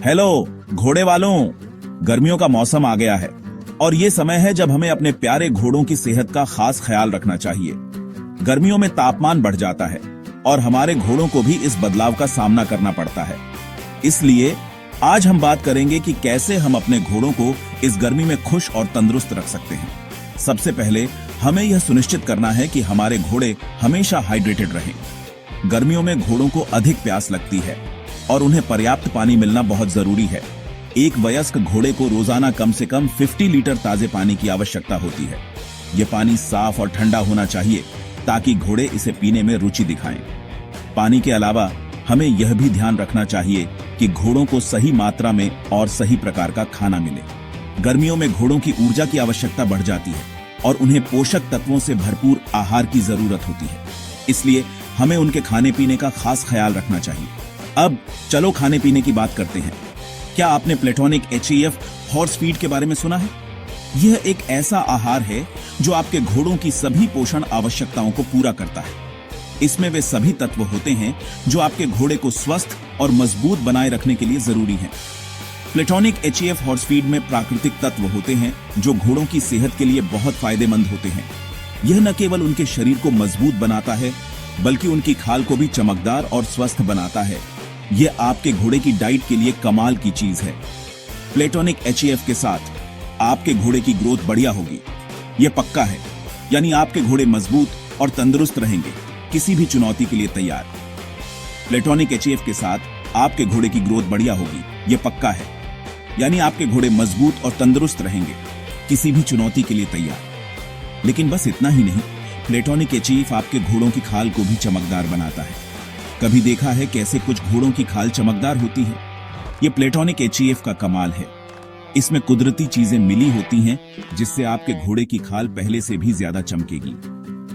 Hello घोड़े वालों, गर्मियों का मौसम आ गया है और ये समय है जब हमें अपने प्यारे घोड़ों की सेहत का खास ख्याल रखना चाहिए। गर्मियों में तापमान बढ़ जाता है और हमारे घोड़ों को भी इस बदलाव का सामना करना पड़ता है। इसलिए आज हम बात करेंगे कि कैसे हम अपने घोड़ों को इस गर्मी में खुश और तंदुरुस्त रख सकते हैं। सबसे पहले हमें यह सुनिश्चित करना है कि हमारे घोड़े हमेशा हाइड्रेटेड रहें। गर्मियों में घोड़ों को अधिक प्यास लगती है और उन्हें पर्याप्त पानी मिलना बहुत जरूरी है। एक वयस्क घोड़े को रोजाना कम से कम 50 लीटर ताजे पानी की आवश्यकता होती है। यह पानी साफ और ठंडा होना चाहिए ताकि घोड़े इसे पीने में रुचि दिखाएं। पानी के अलावा हमें यह भी ध्यान रखना चाहिए कि घोड़ों को सही मात्रा में और सही प्रकार का खाना मिले। गर्मियों में घोड़ों की ऊर्जा की आवश्यकता बढ़ जाती है और उन्हें पोषक तत्वों से भरपूर आहार की जरूरत होती है। इसलिए हमें उनके खाने पीने का खास ख्याल रखना चाहिए। अब चलो खाने पीने की बात करते हैं। क्या आपने प्लेटोनिक HEF हॉर्स फीड के बारे में सुना है? यह एक ऐसा आहार है जो आपके घोड़ों की सभी पोषण आवश्यकताओं को पूरा करता है। इसमें वे सभी तत्व होते हैं जो आपके घोड़े को स्वस्थ और मजबूत बनाए रखने के लिए जरूरी हैं। प्लेटोनिक HEF हॉर्स फीड में प्राकृतिक तत्व होते हैं जो घोड़ों की सेहत के लिए बहुत फायदेमंद होते हैं। यह न केवल उनके शरीर को मजबूत बनाता है बल्कि उनकी खाल को भी चमकदार और स्वस्थ बनाता है। यह आपके घोड़े की डाइट के लिए कमाल की चीज है। प्लेटोनिक HEF के साथ आपके घोड़े की ग्रोथ बढ़िया होगी, यह पक्का है। यानी आपके घोड़े मजबूत और तंदुरुस्त रहेंगे, किसी भी चुनौती के लिए तैयार। प्लेटोनिक HEF के साथ आपके घोड़े की ग्रोथ बढ़िया होगी, यह पक्का है। यानी आपके घोड़े मजबूत और तंदुरुस्त रहेंगे, किसी भी चुनौती के लिए तैयार। लेकिन बस इतना ही नहीं, प्लेटोनिक HEF आपके घोड़ों की खाल को भी चमकदार बनाता है। कभी देखा है कैसे कुछ घोड़ों की खाल चमकदार होती है? यह प्लेटोनिक HEF का कमाल है। इसमें कुदरती चीजें मिली होती हैं जिससे आपके घोड़े की खाल पहले से भी ज्यादा चमकेगी।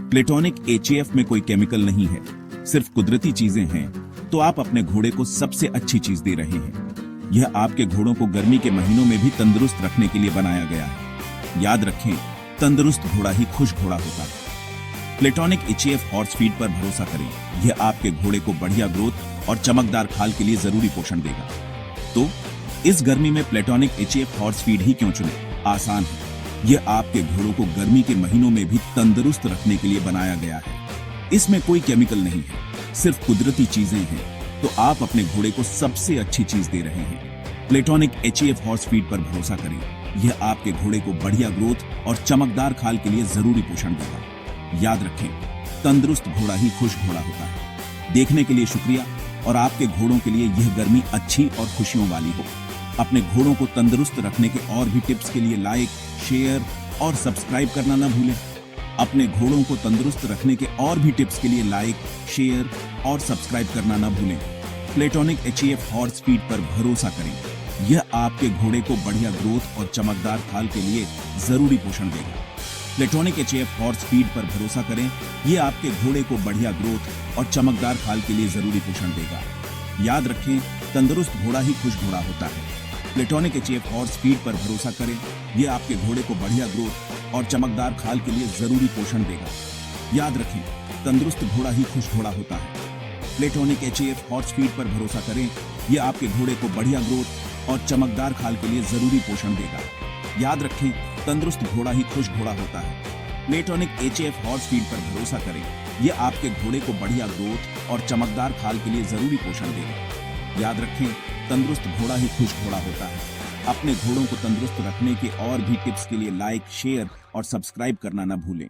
प्लेटोनिक HEF में कोई केमिकल नहीं है, सिर्फ कुदरती चीजें हैं, तो आप अपने घोड़े को सबसे अच्छी चीज दे रहे हैं। यह आपके घोड़ों को गर्मी के महीनों में भी तंदुरुस्त रखने के लिए बनाया गया है। याद रखें, तंदुरुस्त घोड़ा ही खुश घोड़ा होता है। प्लेटोनिक HEF हॉर्स फीड पर भरोसा करें, यह आपके घोड़े को बढ़िया ग्रोथ और चमकदार खाल के लिए जरूरी पोषण देगा। तो इस गर्मी में प्लेटोनिक HEF हॉर्स फीड ही क्यों चुने? आसान है। यह आपके घोड़ों को गर्मी के महीनों में भी तंदुरुस्त रखने के लिए बनाया गया है। इसमें कोई केमिकल नहीं है, सिर्फ कुदरती चीजें हैं, तो आप अपने घोड़े को सबसे अच्छी चीज दे रहे हैं। प्लेटोनिक HEF हॉर्स फीड पर भरोसा करें, यह आपके घोड़े को बढ़िया ग्रोथ और चमकदार खाल के लिए जरूरी पोषण देगा। याद रखें, तंदुरुस्त घोड़ा ही खुश घोड़ा होता है। देखने के लिए शुक्रिया और आपके घोड़ों के लिए यह गर्मी अच्छी और खुशियों वाली हो। अपने घोड़ों को तंदुरुस्त रखने के और भी टिप्स के लिए लाइक, शेयर और सब्सक्राइब करना न भूलें। अपने घोड़ों को तंदुरुस्त रखने के और भी टिप्स के लिए लाइक, शेयर और सब्सक्राइब करना न भूलें। प्लेटोनिक HEF हॉर्स फीड पर भरोसा करें, यह आपके घोड़े को बढ़िया ग्रोथ और चमकदार खाल के लिए जरूरी पोषण देगा। प्लेटोनिक HEF हॉर्स फीड पर भरोसा करें, यह आपके घोड़े को बढ़िया ग्रोथ और चमकदार खाल के लिए जरूरी पोषण देगा। याद रखें, तंदुरुस्त घोड़ा ही खुश घोड़ा होता है। प्लेटोनिक HEF हॉर्स फीड पर भरोसा करें, यह आपके घोड़े को बढ़िया ग्रोथ और चमकदार खाल के लिए जरूरी पोषण देगा। याद रखें, तंदुरुस्त घोड़ा ही खुश घोड़ा होता है। प्लेटोनिक HEF हॉर्स फीड पर भरोसा करें, यह आपके घोड़े को बढ़िया ग्रोथ और चमकदार खाल के लिए जरूरी पोषण देगा। याद रखें, तंदुरुस्त घोड़ा ही खुश घोड़ा होता है। प्लेटोनिक HEF हॉर्स फीड पर भरोसा करें, यह आपके घोड़े को बढ़िया ग्रोथ और चमकदार खाल के लिए जरूरी पोषण देगा। याद रखें, तंदुरुस्त घोड़ा ही खुश घोड़ा होता है। अपने घोड़ों को तंदुरुस्त रखने के और भी टिप्स के लिए लाइक, शेयर और सब्सक्राइब करना न भूलें।